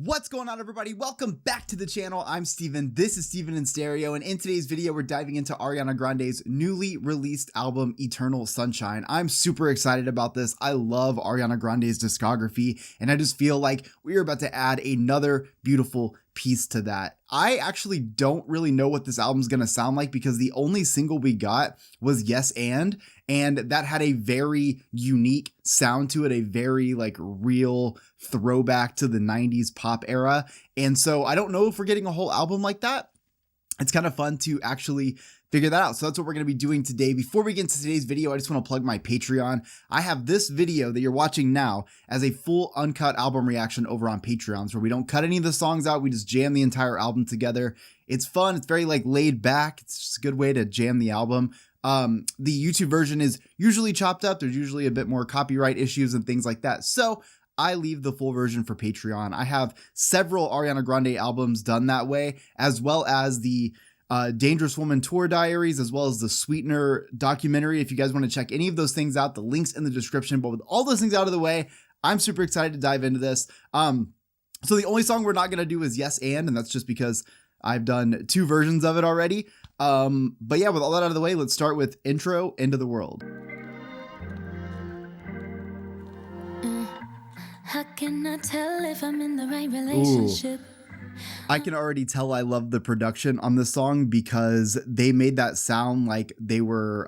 What's going on, everybody? Welcome back to the channel. I'm Steven. This is Steven in Stereo, and in today's video we're diving into Ariana Grande's newly released album Eternal Sunshine. I'm super excited about this. I love Ariana Grande's discography, and I just feel like we're about to add another beautiful piece to that. I actually don't really know what this album's gonna sound like because the only single we got was Yes and that had a very unique sound to it, a very like real throwback to the 90s pop era. And so I don't know if we're getting a whole album like that. It's kind of fun to actually figure that out. So that's what we're going to be doing today. Before we get into today's video, I just want to plug my Patreon. I have this video that you're watching now as a full uncut album reaction over on Patreon, where we don't cut any of the songs out. We just jam the entire album together. It's fun. It's very like laid back. It's just a good way to jam the album. The YouTube version is usually chopped up. There's usually a bit more copyright issues and things like that. So I leave the full version for Patreon. I have several Ariana Grande albums done that way, as well as the Dangerous Woman Tour Diaries, as well as the Sweetener documentary. If you guys want to check any of those things out, the link's in the description. But with all those things out of the way, I'm super excited to dive into this. So the only song we're not going to do is Yes and that's just because I've done two versions of it already. But yeah, with all that out of the way, let's start with Intro Into the World. How can I tell if I'm in the right relationship? I can already tell I love the production on this song because they made that sound like they were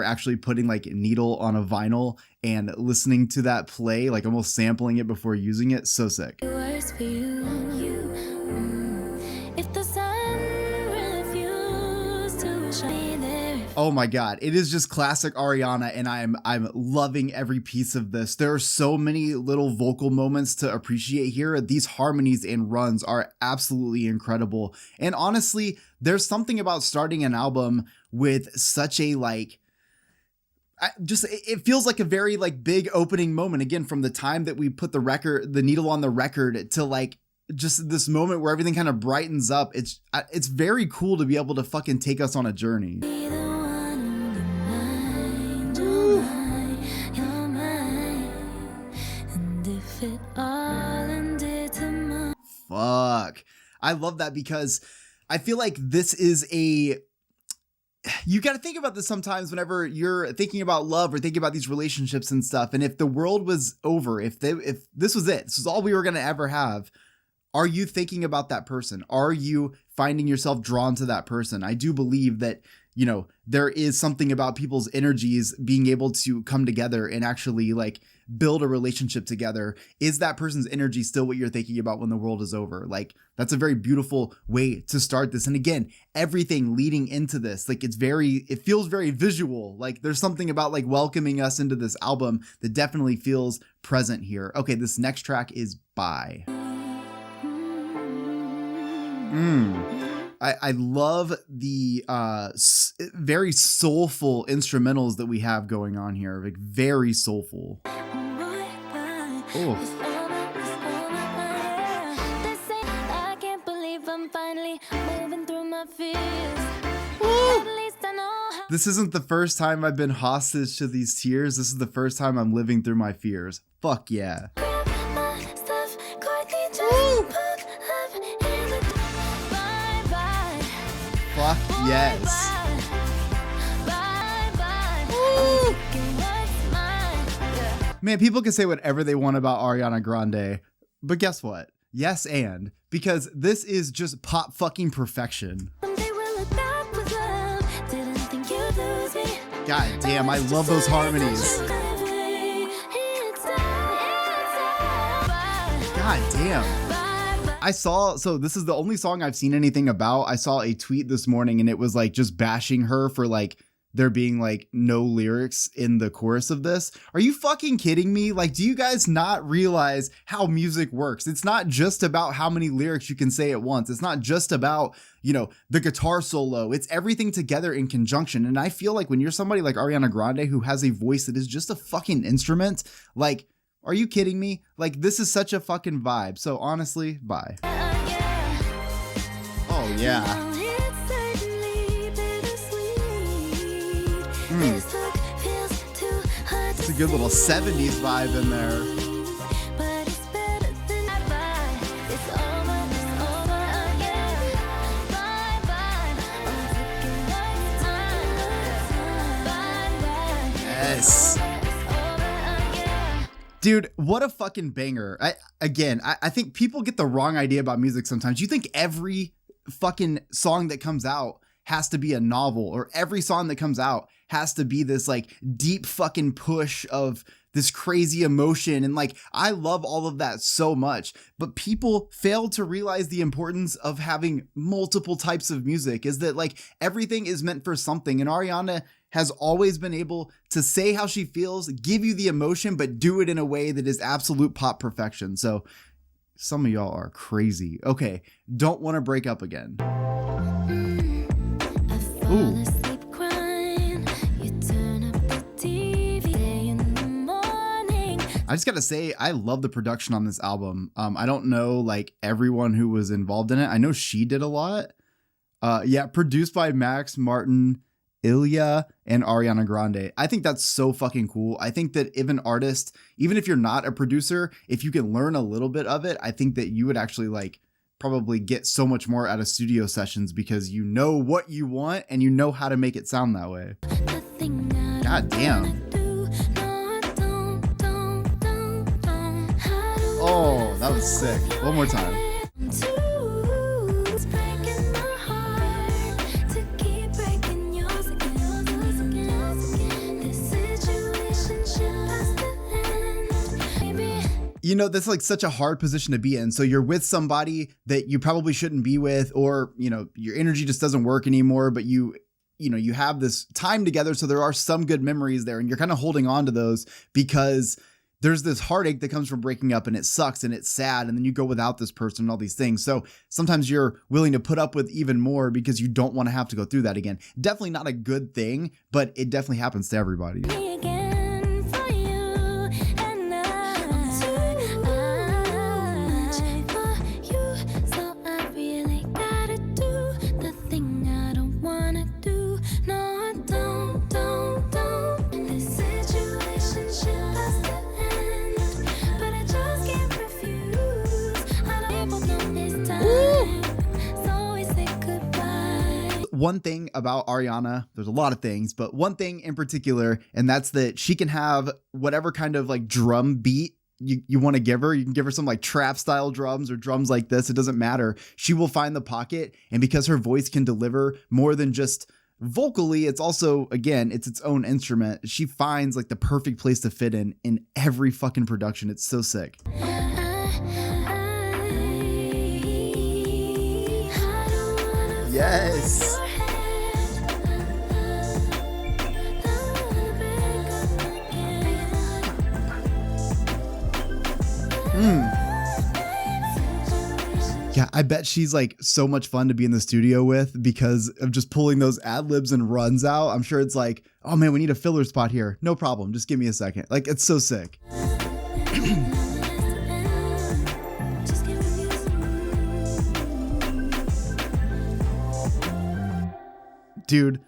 actually putting like a needle on a vinyl and listening to that play, like almost sampling it before using it. So sick. Works for you. If the sun refused to shine there. Oh my God, it is just classic Ariana, and I'm loving every piece of this. There are so many little vocal moments to appreciate here. These harmonies and runs are absolutely incredible. And honestly, there's something about starting an album with such a like, it feels like a very like big opening moment. Again, from the time that we put the needle on the record to like just this moment where everything kind of brightens up. It's very cool to be able to fucking take us on a journey. Fuck. I love that because I feel like this is you got to think about this sometimes whenever you're thinking about love or thinking about these relationships and stuff. And if the world was over, if this was it, this was all we were going to ever have, are you thinking about that person? Are you finding yourself drawn to that person? I do believe that, you know, there is something about people's energies being able to come together and actually like build a relationship together. Is that person's energy still what you're thinking about when the world is over? Like, that's a very beautiful way to start this. And again, everything leading into this, like it feels very visual. Like there's something about like welcoming us into this album that definitely feels present here. Okay, this next track is Bye. I love the very soulful instrumentals that we have going on here, like very soulful. Oh. I can't believe I'm finally moving through my fears. This isn't the first time I've been hostage to these tears. This is the first time I'm living through my fears. Fuck yeah. Fuck yes. Man, people can say whatever they want about Ariana Grande, but guess what? Yes and, because this is just pop fucking perfection. God damn, I love those harmonies. God damn. So this is the only song I've seen anything about. I saw a tweet this morning and it was like just bashing her for like there being like no lyrics in the chorus of this. Are you fucking kidding me? Like, do you guys not realize how music works? It's not just about how many lyrics you can say at once. It's not just about, you know, the guitar solo. It's everything together in conjunction. And I feel like when you're somebody like Ariana Grande who has a voice that is just a fucking instrument, like, are you kidding me? Like, this is such a fucking vibe. So honestly, bye. Oh yeah. It's a good little 70s vibe in there. Dude, what a fucking banger. I think people get the wrong idea about music sometimes. You think every fucking song that comes out has to be a novel, or every song that comes out has to be this like deep fucking push of this crazy emotion. And like, I love all of that so much, but people fail to realize the importance of having multiple types of music, is that like everything is meant for something. And Ariana has always been able to say how she feels, give you the emotion, but do it in a way that is absolute pop perfection. So some of y'all are crazy. Okay, Don't Want to Break Up Again. Ooh. I just gotta say, I love the production on this album. I don't know like everyone who was involved in it. I know she did a lot. Yeah, produced by Max Martin, Ilya, and Ariana Grande. I think that's so fucking cool. I think that if an artist, even if you're not a producer, if you can learn a little bit of it, I think that you would actually like probably get so much more out of studio sessions, because you know what you want and you know how to make it sound that way. God damn. Oh, that was sick. One more time. You know, that's like such a hard position to be in. So you're with somebody that you probably shouldn't be with, or, you know, your energy just doesn't work anymore, but you have this time together. So there are some good memories there, and you're kind of holding on to those because there's this heartache that comes from breaking up, and it sucks and it's sad. And then you go without this person and all these things. So sometimes you're willing to put up with even more because you don't want to have to go through that again. Definitely not a good thing, but it definitely happens to everybody. One thing about Ariana, there's a lot of things, but one thing in particular, and that's that she can have whatever kind of like drum beat you want to give her. You can give her some like trap style drums or drums like this. It doesn't matter. She will find the pocket. And because her voice can deliver more than just vocally, it's also, again, it's its own instrument. She finds like the perfect place to fit in every fucking production. It's so sick. Yes. Yeah, I bet she's like so much fun to be in the studio with because of just pulling those ad libs and runs out. I'm sure it's like, oh man, we need a filler spot here. No problem. Just give me a second. Like, it's so sick. Dude,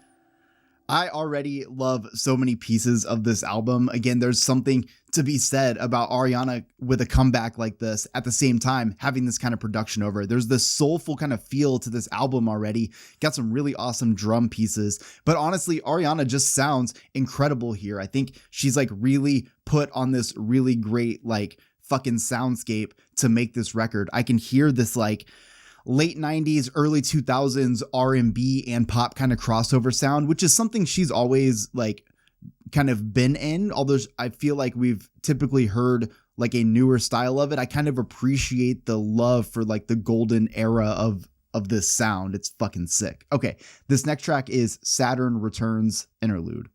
I already love so many pieces of this album. Again, there's something to be said about Ariana with a comeback like this at the same time, having this kind of production over it. There's this soulful kind of feel to this album already. Got some really awesome drum pieces, but honestly, Ariana just sounds incredible here. I think she's like really put on this really great, like fucking soundscape to make this record. I can hear this like late 90s, early 2000s R&B and pop kind of crossover sound, which is something she's always like kind of been in. Although I feel like we've typically heard like a newer style of it. I kind of appreciate the love for like the golden era of this sound. It's fucking sick. Okay, this next track is Saturn Returns Interlude.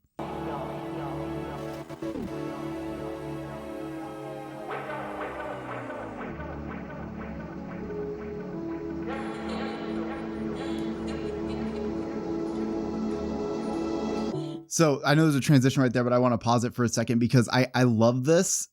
So I know there's a transition right there, but I want to pause it for a second because I love this.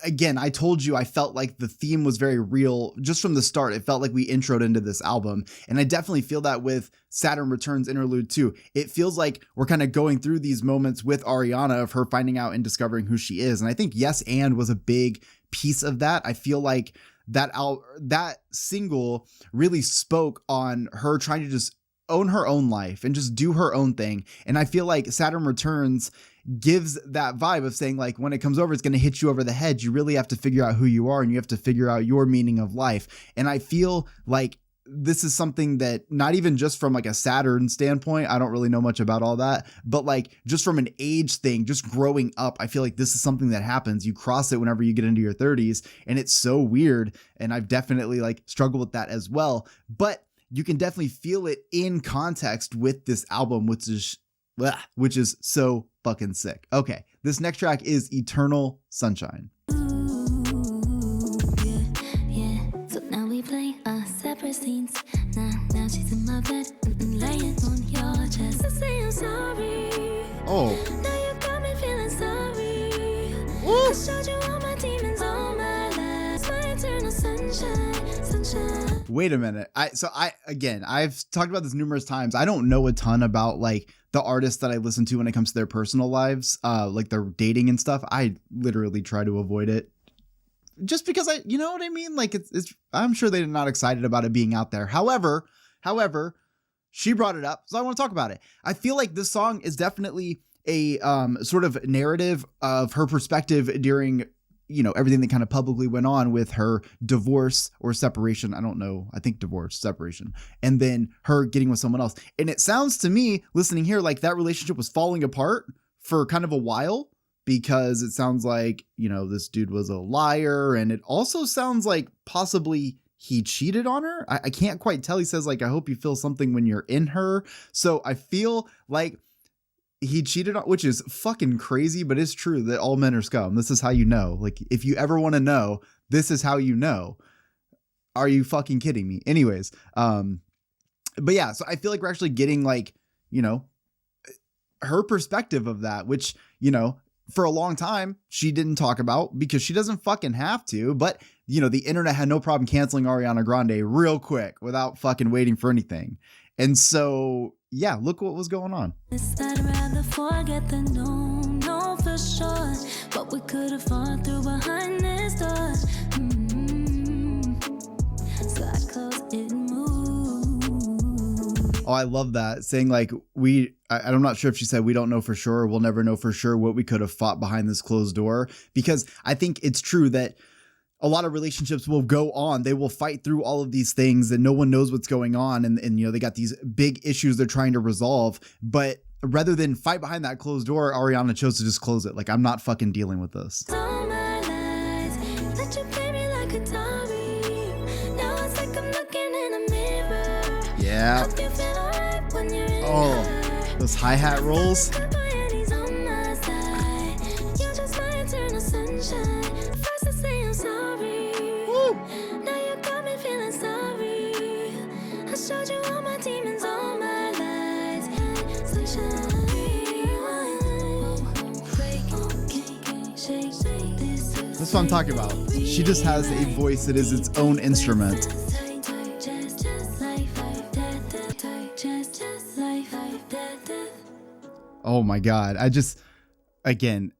Again, I told you I felt like the theme was very real just from the start. It felt like we introed into this album. And I definitely feel that with Saturn Returns Interlude too. It feels like we're kind of going through these moments with Ariana of her finding out and discovering who she is. And I think Yes And was a big piece of that. I feel like that single really spoke on her trying to just own her own life and just do her own thing. And I feel like Saturn Returns gives that vibe of saying like, when it comes over, it's going to hit you over the head. You really have to figure out who you are and you have to figure out your meaning of life. And I feel like this is something that not even just from like a Saturn standpoint, I don't really know much about all that, but like just from an age thing, just growing up, I feel like this is something that happens. You cross it whenever you get into your 30s, and it's so weird. And I've definitely like struggled with that as well, but you can definitely feel it in context with this album, which is so fucking sick. Okay, this next track is Eternal Sunshine. Separate scenes. Now she's in my bed, laying on your chest. I say I'm sorry. Oh. Now you got me feeling sorry. I showed you all my demons, all my lies. My eternal sunshine. Wait a minute. I've talked about this numerous times. I don't know a ton about like the artists that I listen to when it comes to their personal lives, like their dating and stuff. I literally try to avoid it. Just because you know what I mean? Like I'm sure they're not excited about it being out there. However, she brought it up, so I want to talk about it. I feel like this song is definitely a sort of narrative of her perspective during, you know, everything that kind of publicly went on with her divorce or separation. I don't know. I think divorce, separation, and then her getting with someone else. And it sounds to me, listening here, like that relationship was falling apart for kind of a while. Because it sounds like, you know, this dude was a liar, and it also sounds like possibly he cheated on her. I can't quite tell. He says like, I hope you feel something when you're in her. So I feel like he cheated on, which is fucking crazy, but it's true that all men are scum. This is how you know. Like, if you ever want to know, this is how you know. Are you fucking kidding me? Anyways, but yeah, so I feel like we're actually getting like, you know, her perspective of that, which, you know, for a long time, she didn't talk about because she doesn't fucking have to. But, you know, the internet had no problem canceling Ariana Grande real quick without fucking waiting for anything. And so, yeah, look what was going on. I'd rather forget the no for sure. What we could have fought through behind this door. So I closed it and moved. Oh, I love that. Saying like, I'm not sure if she said we don't know for sure, or we'll never know for sure what we could have fought behind this closed door, because I think it's true that a lot of relationships will go on. They will fight through all of these things and no one knows what's going on. And you know, they got these big issues they're trying to resolve, but rather than fight behind that closed door, Ariana chose to just close it. Like, I'm not fucking dealing with this. All my lies, let you play me like a Atari. Now it's like I'm looking in a mirror. Yeah. Hope you feel alright when you're in Oh, her. those hi-hat rolls. He's on my side. You're just my eternal sunshine. First I say I'm sorry. Woo. Now you got me feeling sorry. I showed you all my demons, all my lies. Sunshine. That's what I'm talking about. She just has a voice that is its own instrument. Oh my God. Again,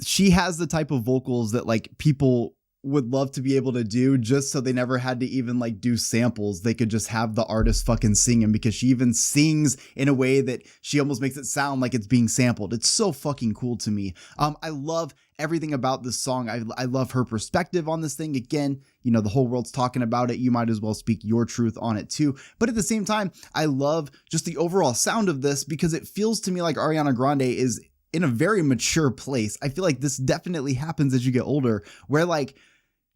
she has the type of vocals that like people would love to be able to do, just so they never had to even like do samples. They could just have the artist fucking sing them, because she even sings in a way that she almost makes it sound like it's being sampled. It's so fucking cool to me. I love everything about this song. I love her perspective on this thing. Again, you know, the whole world's talking about it. You might as well speak your truth on it too. But at the same time, I love just the overall sound of this, because it feels to me like Ariana Grande is in a very mature place. I feel like this definitely happens as you get older, where like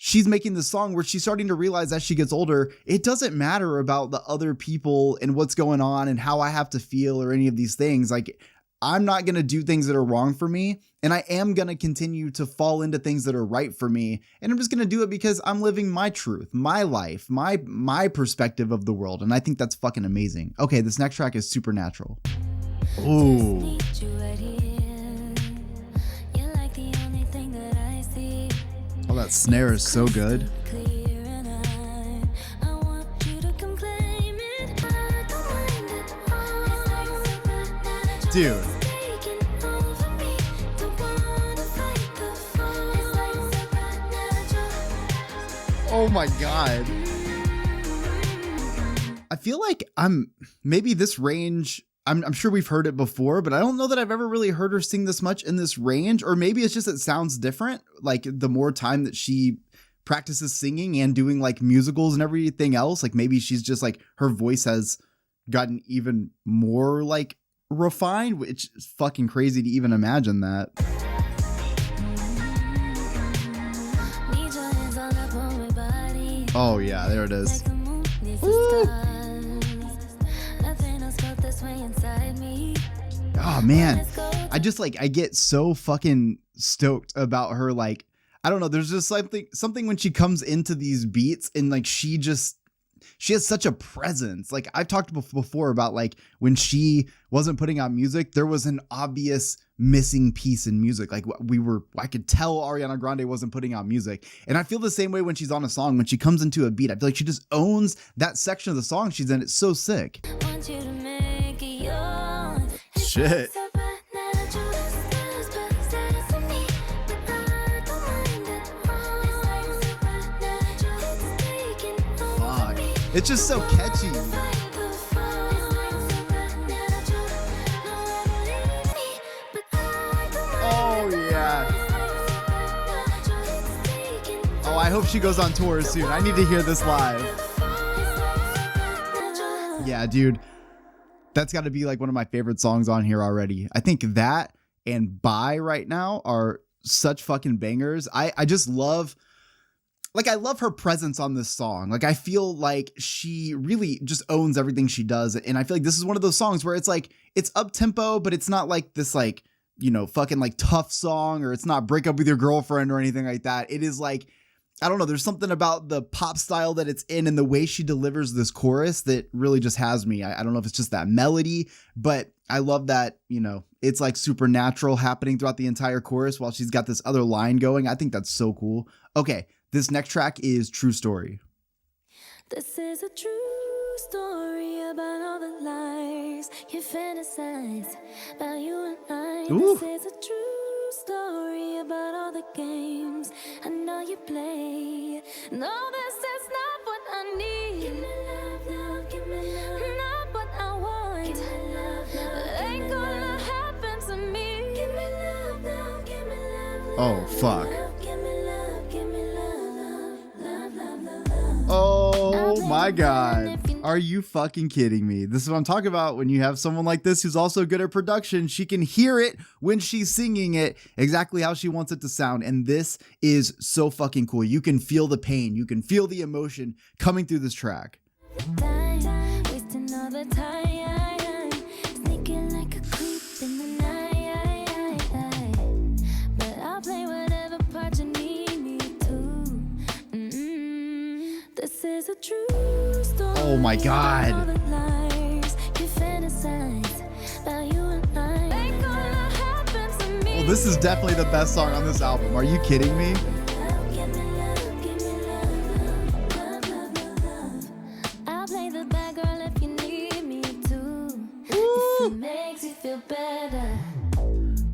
she's making this song where she's starting to realize as she gets older, it doesn't matter about the other people and what's going on and how I have to feel or any of these things. Like, I'm not going to do things that are wrong for me, and I am going to continue to fall into things that are right for me. And I'm just going to do it because I'm living my truth, my life, my perspective of the world. And I think that's fucking amazing. Okay, this next track is Supernatural. Ooh. Oh, that snare is so good. Dude. Oh my God. I feel like maybe this range I'm sure we've heard it before, but I don't know that I've ever really heard her sing this much in this range, or maybe it's just it sounds different. Like the more time that she practices singing and doing like musicals and everything else, like maybe she's just like her voice has gotten even more like refined, which is fucking crazy to even imagine that. Oh yeah, there it is. Woo! Oh man, I get so fucking stoked about her. Like, I don't know, there's just something when she comes into these beats and like she has such a presence. Like I've talked before about like when she wasn't putting out music, there was an obvious missing piece in music. Like I could tell Ariana Grande wasn't putting out music. And I feel the same way when she's on a song, when she comes into a beat, I feel like she just owns that section of the song she's in. It's so sick. Shit. Fuck. It's just so catchy. Oh yeah. Oh, I hope she goes on tour soon. I need to hear this live. Yeah, dude. That's got to be like one of my favorite songs on here already. I think that and Bye right now are such fucking bangers. I just love, like, I love her presence on this song. Like, I feel like she really just owns everything she does. And I feel like this is one of those songs where it's like, it's up tempo, but it's not like this, like, you know, fucking like tough song, or it's not break up with your girlfriend or anything like that. It is like, I don't know, there's something about the pop style that it's in and the way she delivers this chorus that really just has me. I don't know if it's just that melody, but I love that, you know, it's like supernatural happening throughout the entire chorus while she's got this other line going. I think that's so cool. Okay, this next track is True Story. This is a true story about all the lies you fantasize about you and I. Ooh. This is a true story about all the games I know you play. No, this is not what I need. Give me love, love, give me love. Not what I want. Give me love, love. It ain't gonna happen to me. Give me love, love, give me love, love. Oh, fuck. Give me love, give me love, love, love, love, love. Oh my God. Are you fucking kidding me? This is what I'm talking about. When you have someone like this who's also good at production, she can hear it when she's singing it exactly how she wants it to sound. And this is so fucking cool. You can feel the pain. You can feel the emotion coming through this track. Wasting all the time, sneaking like a creep in the night. But I'll play whatever part you need me to. This is a true story. Oh my God. All the lies you fantasize about you and I. Ain't gonna happen to me. Well, this is definitely the best song on this album. Are you kidding me? I'll play the bad girl if you need me to. Woo. If it makes you feel better.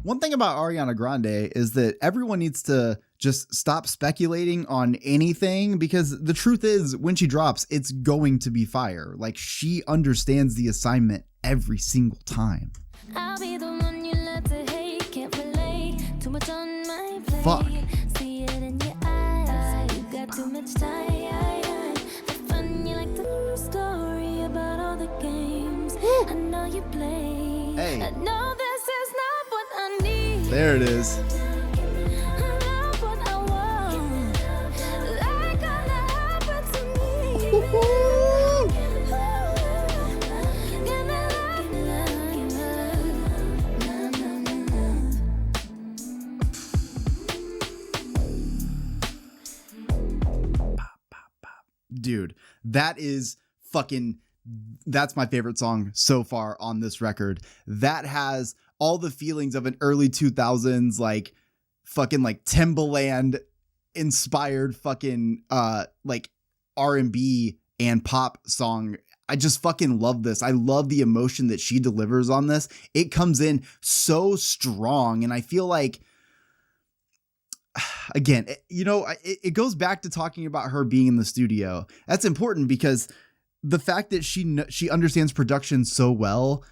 One thing about Ariana Grande is that everyone needs to just stop speculating on anything, because the truth is when she drops, it's going to be fire. Like, she understands the assignment every single time. I'll be the one you love to hate. Can't relate too much on my plate. Fuck. See it in your eyes. You got too much time. The fun you like the story about all the games I know you play. Hey. I know this is not what I need. There it is. Not what I want. Ain't gonna happen to me. Give me love, Dude, that's my favorite song so far on this record. That has all the feelings of an early 2000s, like fucking like Timbaland inspired fucking like R&B and pop song. I just fucking love this. I love the emotion that she delivers on this. It comes in so strong, and I feel like, again, it goes back to talking about her being in the studio. That's important because the fact that she understands production so well,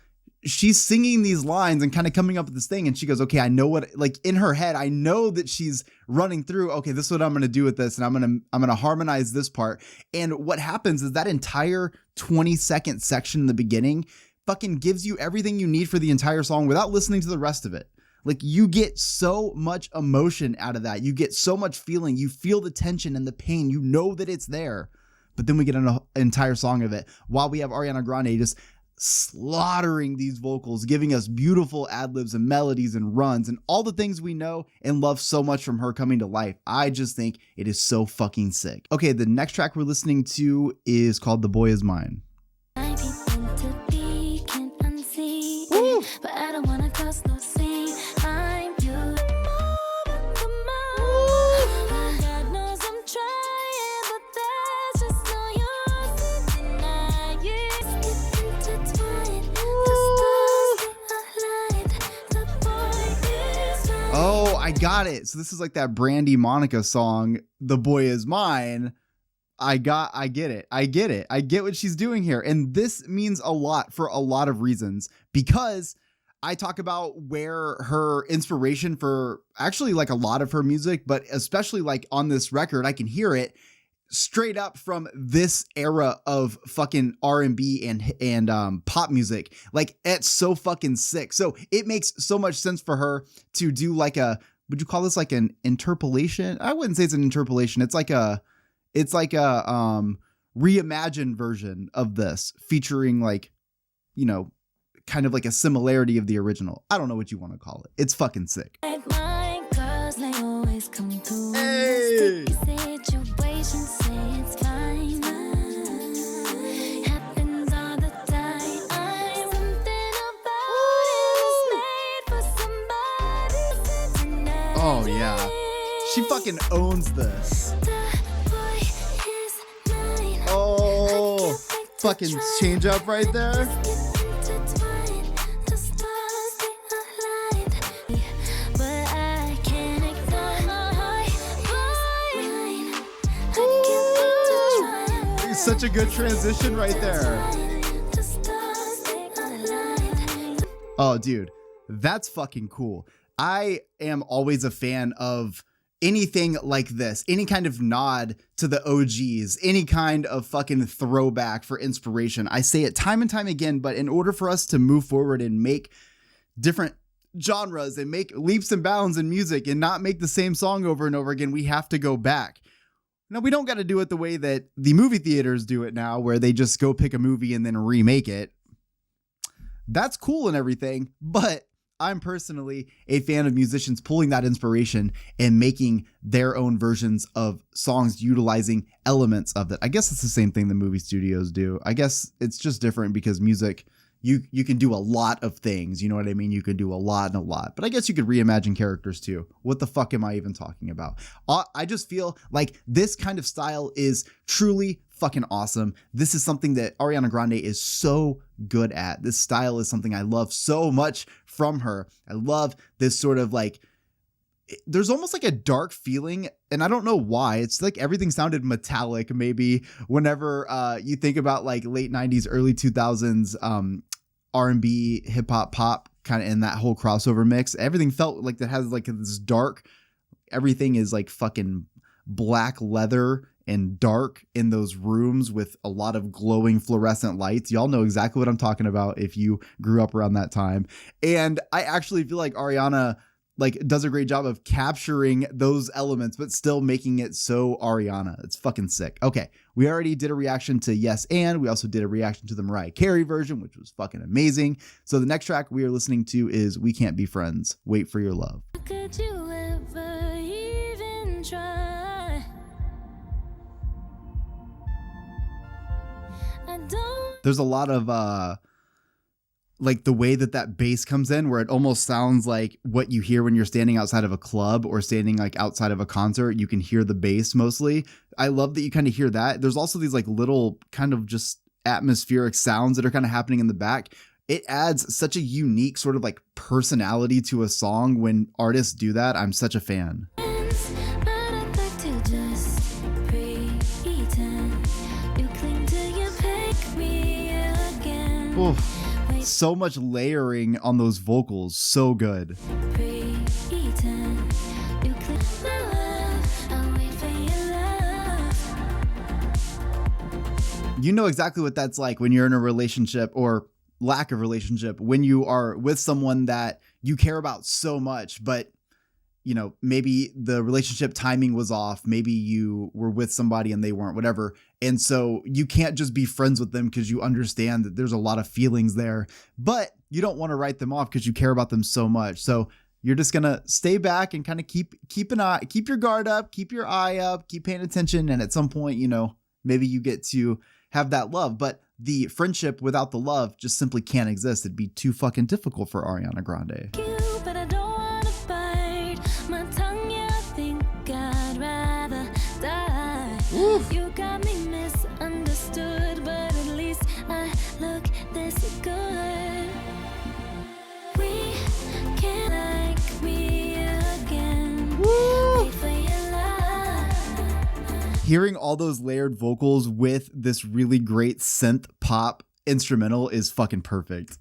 she's singing these lines and kind of coming up with this thing, and she goes, okay, I know what, like in her head, I know that she's running through, okay, this is what I'm going to do with this, and I'm going to harmonize this part. And what happens is that entire 20-second section in the beginning fucking gives you everything you need for the entire song without listening to the rest of it. Like, you get so much emotion out of that. You get so much feeling. You feel the tension and the pain. You know that it's there. But then we get an entire song of it while we have Ariana Grande just slaughtering these vocals, giving us beautiful ad-libs and melodies and runs and all the things we know and love so much from her coming to life. I just think it is so fucking sick. Okay, the next track we're listening to is called The Boy Is Mine. Woo! But I don't wanna cause no scene. I'm you. God knows I'm trying, but there's just no use to deny it. Get intertwined. The stars they aligned. The boy is mine. Oh, I got it. So this is like that Brandy Monica song, The Boy Is Mine. I get it. I get what she's doing here. And this means a lot for a lot of reasons, because I talk about where her inspiration for actually like a lot of her music, but especially like on this record, I can hear it straight up from this era of fucking R&B and pop music. Like, it's so fucking sick. So it makes so much sense for her to do like a, would you call this like an interpolation? I wouldn't say it's an interpolation. It's like a reimagined version of this, featuring like, you know, kind of like a similarity of the original. I don't know what you want to call it. It's fucking sick. My girls, they always come through. Hey! Situations say it's fine. Happens all the time. I'm something about it was made for somebody tonight. Oh yeah, she fucking owns this. The boy is mine. Oh, fucking change up right there. Such a good transition right there. Oh, dude, that's fucking cool. I am always a fan of anything like this, any kind of nod to the OGs, any kind of fucking throwback for inspiration. I say it time and time again, but in order for us to move forward and make different genres and make leaps and bounds in music and not make the same song over and over again, we have to go back. Now, we don't got to do it the way that the movie theaters do it now, where they just go pick a movie and then remake it. That's cool and everything, but I'm personally a fan of musicians pulling that inspiration and making their own versions of songs utilizing elements of it. I guess it's the same thing the movie studios do. I guess it's just different because music, you can do a lot of things. You know what I mean? You can do a lot and a lot, but I guess you could reimagine characters too. What the fuck am I even talking about? I just feel like this kind of style is truly fucking awesome. This is something that Ariana Grande is so good at. This style is something I love so much from her. I love this sort of like, there's almost like a dark feeling, and I don't know why. It's like everything sounded metallic maybe whenever you think about like late 90s, early 2000s R&B, hip hop, pop kind of in that whole crossover mix. Everything felt like that has like this dark, everything is like fucking black leather and dark in those rooms with a lot of glowing fluorescent lights. Y'all know exactly what I'm talking about if you grew up around that time. And I actually feel like Ariana like does a great job of capturing those elements, but still making it so Ariana. It's fucking sick. Okay. We already did a reaction to Yes And. We also did a reaction to the Mariah Carey version, which was fucking amazing. So the next track we are listening to is We Can't Be Friends, Wait for Your Love. Could you ever even try? I don't. There's a lot of, like the way that bass comes in, where it almost sounds like what you hear when you're standing outside of a club or standing like outside of a concert. You can hear the bass mostly. I love that you kind of hear that. There's also these like little kind of just atmospheric sounds that are kind of happening in the back. It adds such a unique sort of like personality to a song when artists do that. I'm such a fan. Oof. So much layering on those vocals. So good. You know exactly what that's like when you're in a relationship or lack of relationship, when you are with someone that you care about so much, but you know, maybe the relationship timing was off. Maybe you were with somebody and they weren't, whatever. And so you can't just be friends with them because you understand that there's a lot of feelings there, but you don't want to write them off because you care about them so much. So you're just going to stay back and kind of keep your guard up, keep your eye up, keep paying attention. And at some point, you know, maybe you get to have that love, but the friendship without the love just simply can't exist. It'd be too fucking difficult for Ariana Grande. You got me misunderstood, but at least I look this good. We can't like me again. Wait for your love. Hearing all those layered vocals with this really great synth pop instrumental is fucking perfect.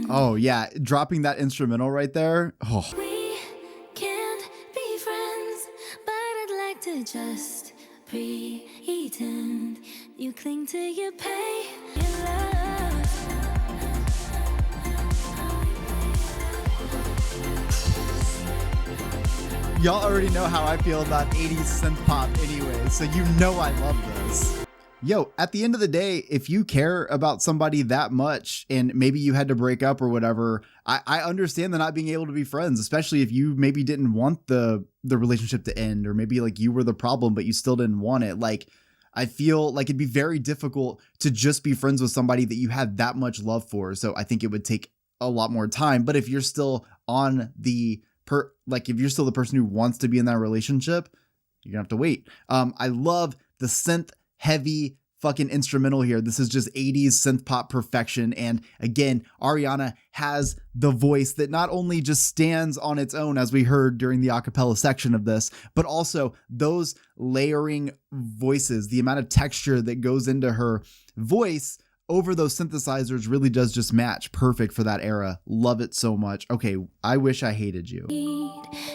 Oh yeah, dropping that instrumental right there. Oh. We can't be friends, but I'd like to just pretend you cling to your pain, your love. Y'all already know how I feel about 80s synth pop anyway, so you know I love this. Yo, at the end of the day, if you care about somebody that much and maybe you had to break up or whatever, I understand the not being able to be friends, especially if you maybe didn't want the relationship to end, or maybe like you were the problem, but you still didn't want it. Like, I feel like it'd be very difficult to just be friends with somebody that you had that much love for. So I think it would take a lot more time. But if you're still on the if you're still the person who wants to be in that relationship, you're gonna have to wait. I love the synth heavy fucking instrumental here. This is just 80s synth pop perfection. And again, Ariana has the voice that not only just stands on its own, as we heard during the acapella section of this, but also those layering voices, the amount of texture that goes into her voice over those synthesizers really does just match perfect for that era. Love it so much. Okay, I wish I hated you.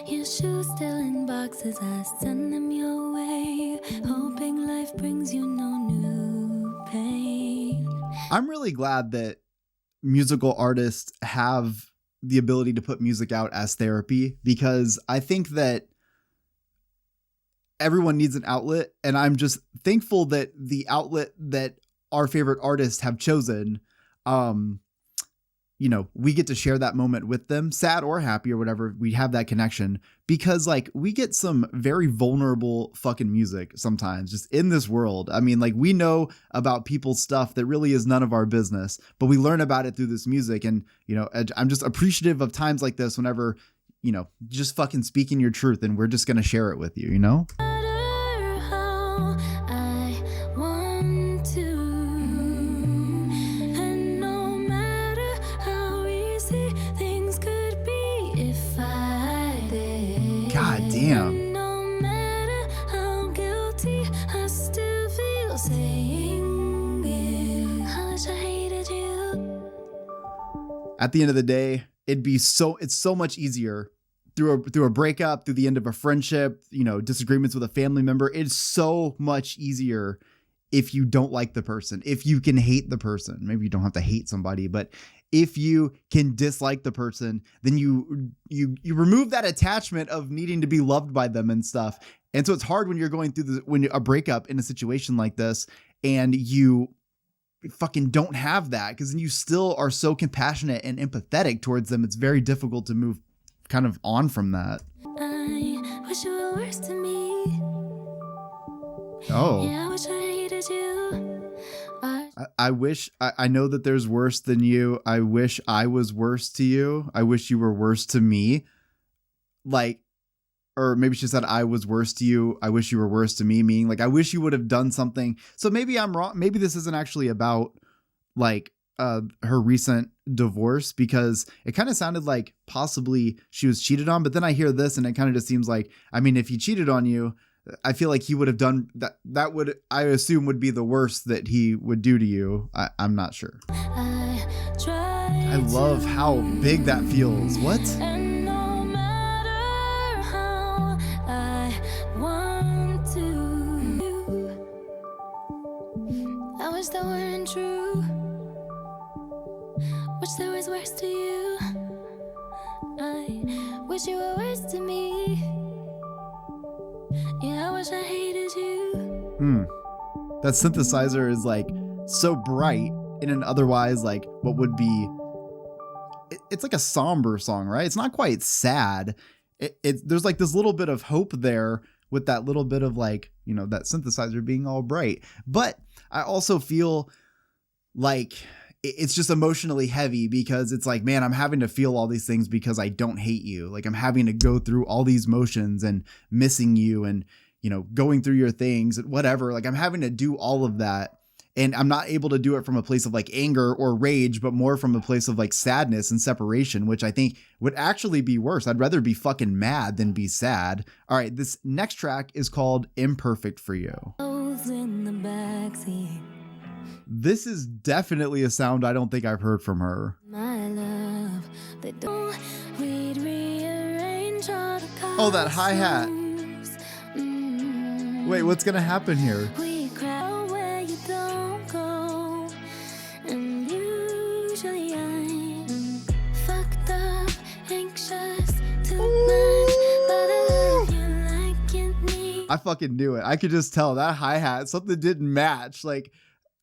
Your shoes still in boxes, I send them your way, hoping life brings you no new pain. I'm really glad that musical artists have the ability to put music out as therapy, because I think that everyone needs an outlet, and I'm just thankful that the outlet that our favorite artists have chosen, you know, we get to share that moment with them, sad or happy or whatever. We have that connection because like we get some very vulnerable fucking music sometimes just in this world. I mean, like we know about people's stuff that really is none of our business, but we learn about it through this music. And, you know, I'm just appreciative of times like this whenever, you know, just fucking speaking your truth and we're just going to share it with you, you know? God damn. No matter how guilty, I still feel saying it. I wish I hated you. At the end of the day, it's so much easier through a breakup, through the end of a friendship, you know, disagreements with a family member. It's so much easier if you don't like the person, if you can hate the person. Maybe you don't have to hate somebody, but if you can dislike the person, then you remove that attachment of needing to be loved by them and stuff. And so it's hard when you're going through a breakup in a situation like this and you fucking don't have that, because then you still are so compassionate and empathetic towards them. It's very difficult to move kind of on from that. I wish you were worse to me. Oh. Yeah, I wish I hated you. I know that there's worse than you. I wish I was worse to you. I wish you were worse to me. like, or maybe she said, I was worse to you. I wish you were worse to me. Meaning like, I wish you would have done something. So maybe I'm wrong. Maybe this isn't actually about like her recent divorce, because it kind of sounded like possibly she was cheated on. But then I hear this and it kind of just seems like, I mean, if he cheated on you, I feel like he would have done that. That would, I assume, would be the worst that he would do to you. I'm not sure. I love how big that feels. What? And no matter how I want to, I wish that weren't true. Wish there was worse to you. I wish you were worse to me. Yeah, I wish I hated you. That synthesizer is like so bright in an otherwise like what would be, it's like a somber song, right? It's not quite sad. There's like this little bit of hope there with that little bit of like, you know, that synthesizer being all bright. But I also feel like it's just emotionally heavy, because it's like, man, I'm having to feel all these things because I don't hate you. Like I'm having to go through all these motions and missing you and, you know, going through your things and whatever. Like I'm having to do all of that. And I'm not able to do it from a place of like anger or rage, but more from a place of like sadness and separation, which I think would actually be worse. I'd rather be fucking mad than be sad. All right, this next track is called Imperfect for You. In the backseat. This is definitely a sound I don't think I've heard from her. My love, they don't. We'd rearrange all the Oh, that hi-hat. Wait, what's gonna happen here? We cry where you don't go. And usually I'm fucked up, anxious, too much. But I love you like you need. I fucking knew it. I could just tell that hi-hat, something didn't match. Like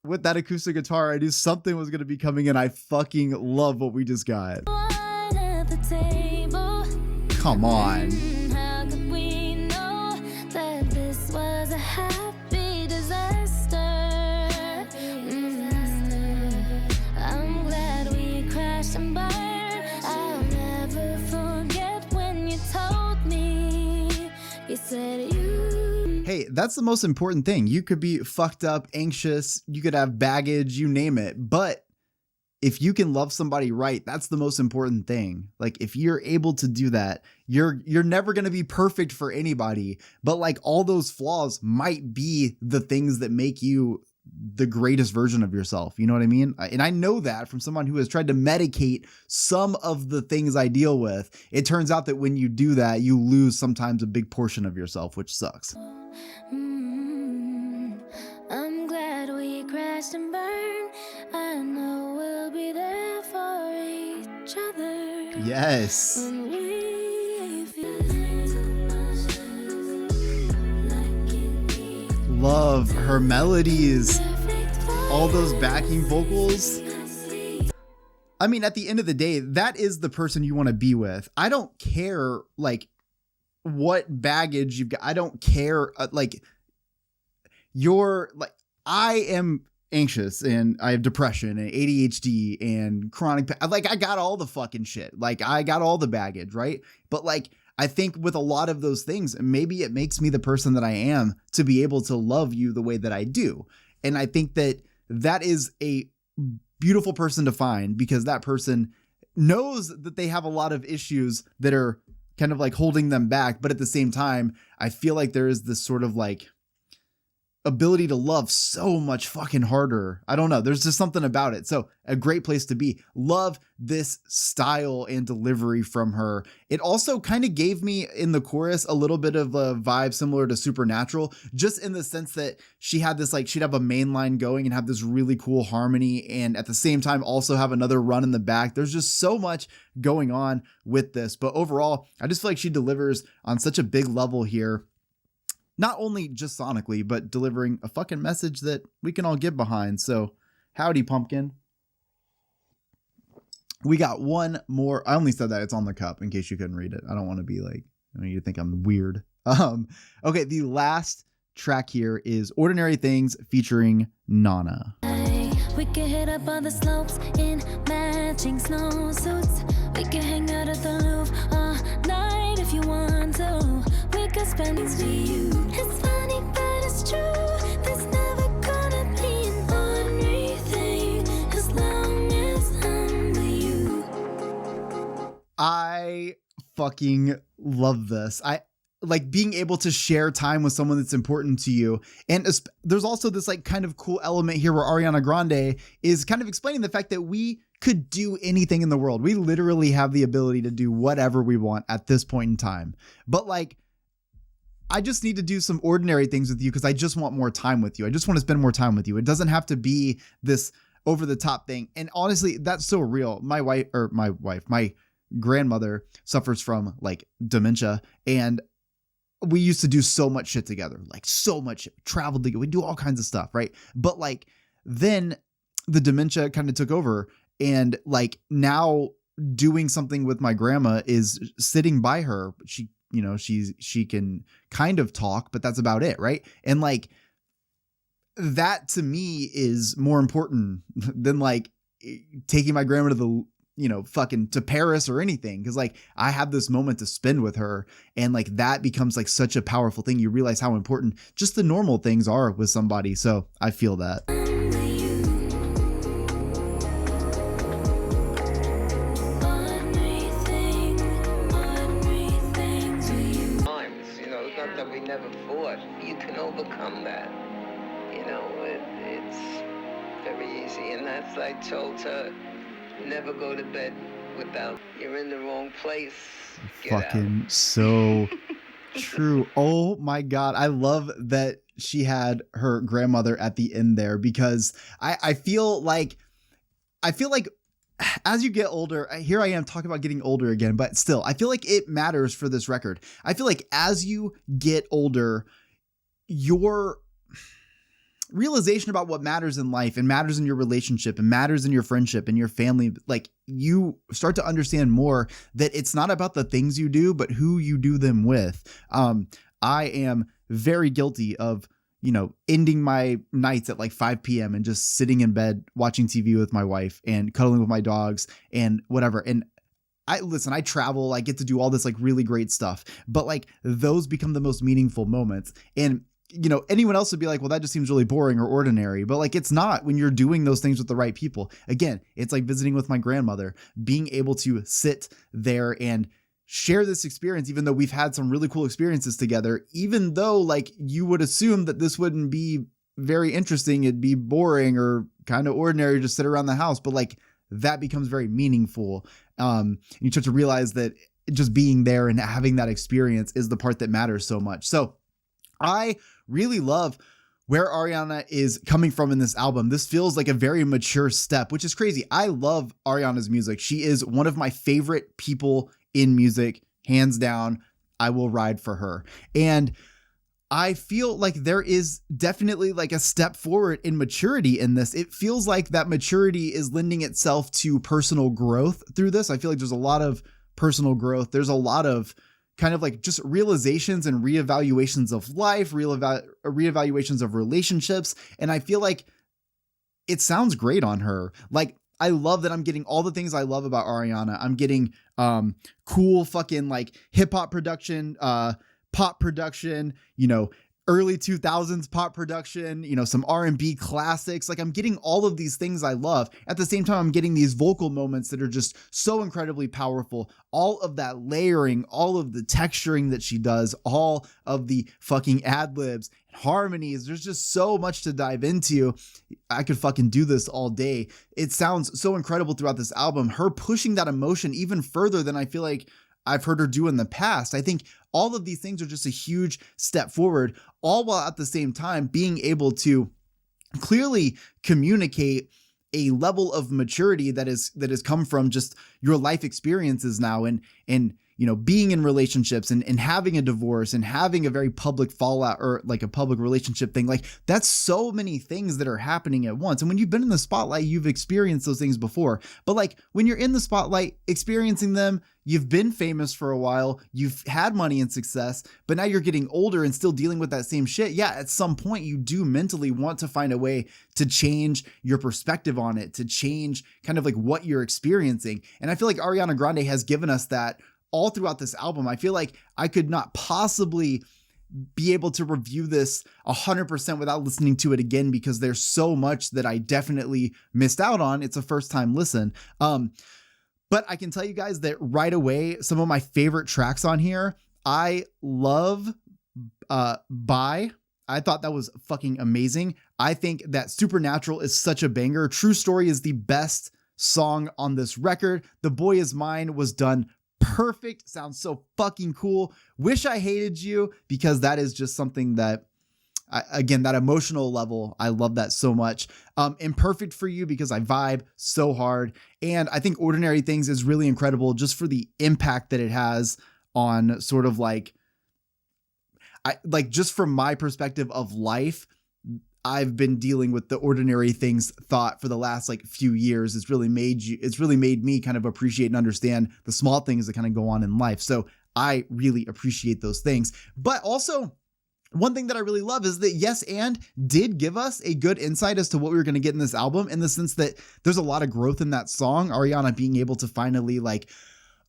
with that acoustic guitar, I knew something was going to be coming in. I fucking love what we just got. Wine at the table. Come on. How could we know that this was a happy disaster? I'm glad we crashed and burned. I'll never forget when you told me. You said you. Hey, that's the most important thing. You could be fucked up, anxious, you could have baggage, you name it. But if you can love somebody right, that's the most important thing. Like if you're able to do that, you're never going to be perfect for anybody, but like all those flaws might be the things that make you the greatest version of yourself. You know what I mean? And I know that from someone who has tried to medicate some of the things I deal with. It turns out that when you do that, you lose sometimes a big portion of yourself, which sucks. I'm glad we crashed and burned. I know we'll be there for each other. Yes. When we feel Love her melodies, all those backing vocals. I mean, at the end of the day, that is the person you want to be with. I don't care like what baggage you've got. I don't care like you're like, I am anxious and I have depression and ADHD and chronic, like I got all the fucking shit. Like I got all the baggage, right? But like, I think with a lot of those things, maybe it makes me the person that I am to be able to love you the way that I do. And I think that that is a beautiful person to find, because that person knows that they have a lot of issues that are kind of like holding them back. But at the same time, I feel like there is this sort of like ability to love so much fucking harder. I don't know. There's just something about it. So a great place to be. Love this style and delivery from her. It also kind of gave me in the chorus a little bit of a vibe similar to Supernatural, just in the sense that she had this, like, she'd have a main line going and have this really cool harmony, and at the same time also have another run in the back. There's just so much going on with this. But overall, I just feel like she delivers on such a big level here. Not only just sonically, but delivering a fucking message that we can all get behind. So, howdy, pumpkin. We got one more. I only said that it's on the cup in case you couldn't read it. I don't want to be like, you think I'm weird. Okay, the last track here is Ordinary Things featuring Nana. We can hit up on the slopes in matching snowsuits. We can hang out at the Louvre all night if if you want to. We could spend things with you. It's funny, but it's true. There's never gonna be an ordinary thing as long as I'm with you. I fucking love this. I like being able to share time with someone that's important to you. And there's also this like kind of cool element here where Ariana Grande is kind of explaining the fact that we could do anything in the world. We literally have the ability to do whatever we want at this point in time. But like, I just need to do some ordinary things with you because I just want more time with you. I just want to spend more time with you. It doesn't have to be this over the top thing. And honestly, that's so real. My grandmother suffers from like dementia, and we used to do so much shit together, like so much travel together. We do all kinds of stuff. Right. But like, then the dementia kind of took over, and like now doing something with my grandma is sitting by her. She, you know, she can kind of talk, but that's about it. Right. And like, that to me is more important than like taking my grandma to the, you know, fucking to Paris or anything. Cause like I have this moment to spend with her, and like that becomes like such a powerful thing. You realize how important just the normal things are with somebody. So I feel that. You know, it's not that we never fought. You can overcome that. You know, it's very easy. And that's, I told her, never go to bed without, you're in the wrong place. Get Fucking out. so true. Oh my God. I love that she had her grandmother at the end there, because I feel like as you get older, here I am talking about getting older again, but still, I feel like it matters for this record. I feel like as you get older, your realization about what matters in life and matters in your relationship and matters in your friendship and your family, like you start to understand more that it's not about the things you do, but who you do them with. I am very guilty of, you know, ending my nights at like 5 p.m. and just sitting in bed watching TV with my wife and cuddling with my dogs and whatever. And I travel, I get to do all this like really great stuff, but like those become the most meaningful moments. And you know, anyone else would be like, well, that just seems really boring or ordinary, but like, it's not when you're doing those things with the right people. Again, it's like visiting with my grandmother, being able to sit there and share this experience, even though we've had some really cool experiences together, even though like you would assume that this wouldn't be very interesting. It'd be boring or kind of ordinary, just sit around the house. But like that becomes very meaningful. You start to realize that just being there and having that experience is the part that matters so much. So I really love where Ariana is coming from in this album. This feels like a very mature step, which is crazy. I love Ariana's music. She is one of my favorite people in music, hands down. I will ride for her. And I feel like there is definitely like a step forward in maturity in this. It feels like that maturity is lending itself to personal growth through this. I feel like there's a lot of personal growth. There's a lot of kind of like just realizations and reevaluations of life, reevaluations of relationships. And I feel like it sounds great on her. Like, I love that I'm getting all the things I love about Ariana. I'm getting cool fucking like hip hop production, pop production, you know, early 2000s pop production, you know, some R&B classics. Like I'm getting all of these things I love. At the same time, I'm getting these vocal moments that are just so incredibly powerful. All of that layering, all of the texturing that she does, all of the fucking ad libs, harmonies. There's just so much to dive into. I could fucking do this all day. It sounds so incredible throughout this album. Her pushing that emotion even further than I feel like I've heard her do in the past. I think all of these things are just a huge step forward, all while at the same time being able to clearly communicate a level of maturity that has come from just your life experiences now and you know, being in relationships and having a divorce and having a very public fallout or like a public relationship thing. Like that's so many things that are happening at once. And when you've been in the spotlight, you've experienced those things before. But like when you're in the spotlight experiencing them, you've been famous for a while, you've had money and success, but now you're getting older and still dealing with that same shit. Yeah, at some point you do mentally want to find a way to change your perspective on it, to change kind of like what you're experiencing. And I feel like Ariana Grande has given us that all throughout this album. I feel like I could not possibly be able to review this 100% without listening to it again, because there's so much that I definitely missed out on. It's a first time listen. But I can tell you guys that right away, some of my favorite tracks on here, I love Bye. I thought that was fucking amazing. I think that Supernatural is such a banger. True Story is the best song on this record. The Boy Is Mine was done perfect. Sounds so fucking cool. Wish I Hated You, because that is just something that, again, that emotional level, I love that so much. Imperfect for You, because I vibe so hard. And I think Ordinary Things is really incredible just for the impact that it has on sort of like just from my perspective of life. I've been dealing with the ordinary things thought for the last like few years. It's really made me kind of appreciate and understand the small things that kind of go on in life. So I really appreciate those things. But also, one thing that I really love is that Yes And did give us a good insight as to what we were going to get in this album, in the sense that there's a lot of growth in that song. Ariana being able to finally like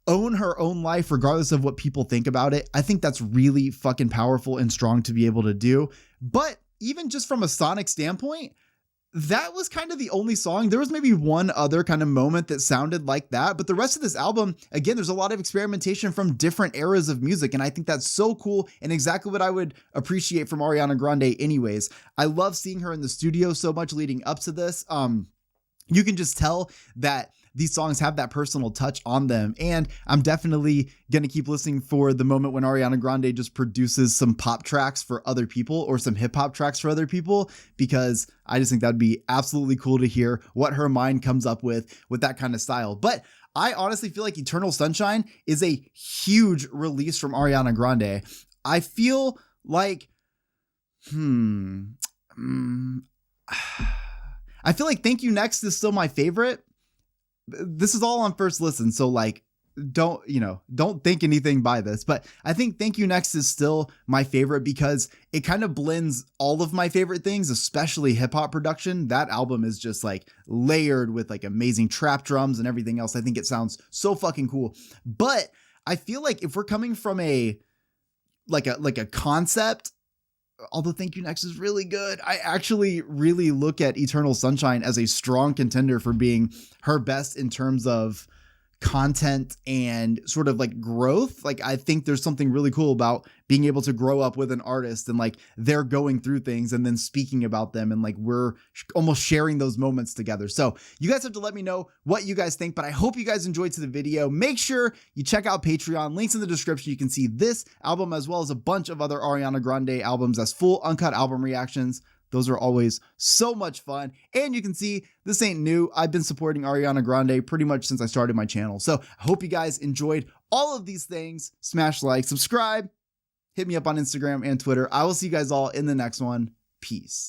own her own life regardless of what people think about it. I think that's really fucking powerful and strong to be able to do. But even just from a sonic standpoint, that was kind of the only song. There was maybe one other kind of moment that sounded like that, but the rest of this album, again, there's a lot of experimentation from different eras of music, and I think that's so cool and exactly what I would appreciate from Ariana Grande anyways. I love seeing her in the studio so much leading up to this. You can just tell that these songs have that personal touch on them. And I'm definitely going to keep listening for the moment when Ariana Grande just produces some pop tracks for other people or some hip hop tracks for other people, because I just think that'd be absolutely cool to hear what her mind comes up with that kind of style. But I honestly feel like Eternal Sunshine is a huge release from Ariana Grande. I feel like, I feel like Thank You Next is still my favorite. This is all on first listen, so like don't think anything by this, but I think Thank You Next is still my favorite because it kind of blends all of my favorite things, especially hip hop production. That album is just like layered with like amazing trap drums and everything else. I think it sounds so fucking cool. But I feel like if we're coming from a concept, although Thank You Next is really good, I actually really look at Eternal Sunshine as a strong contender for being her best in terms of content and sort of like growth. Like, I think there's something really cool about being able to grow up with an artist and like they're going through things and then speaking about them, and like we're almost sharing those moments together. So you guys have to let me know what you guys think, but I hope you guys enjoyed the video. Make sure you check out Patreon, links in the description. You can see this album as well as a bunch of other Ariana Grande albums as full uncut album reactions. Those are always so much fun. And you can see this ain't new. I've been supporting Ariana Grande pretty much since I started my channel. So I hope you guys enjoyed all of these things. Smash like, subscribe, hit me up on Instagram and Twitter. I will see you guys all in the next one. Peace.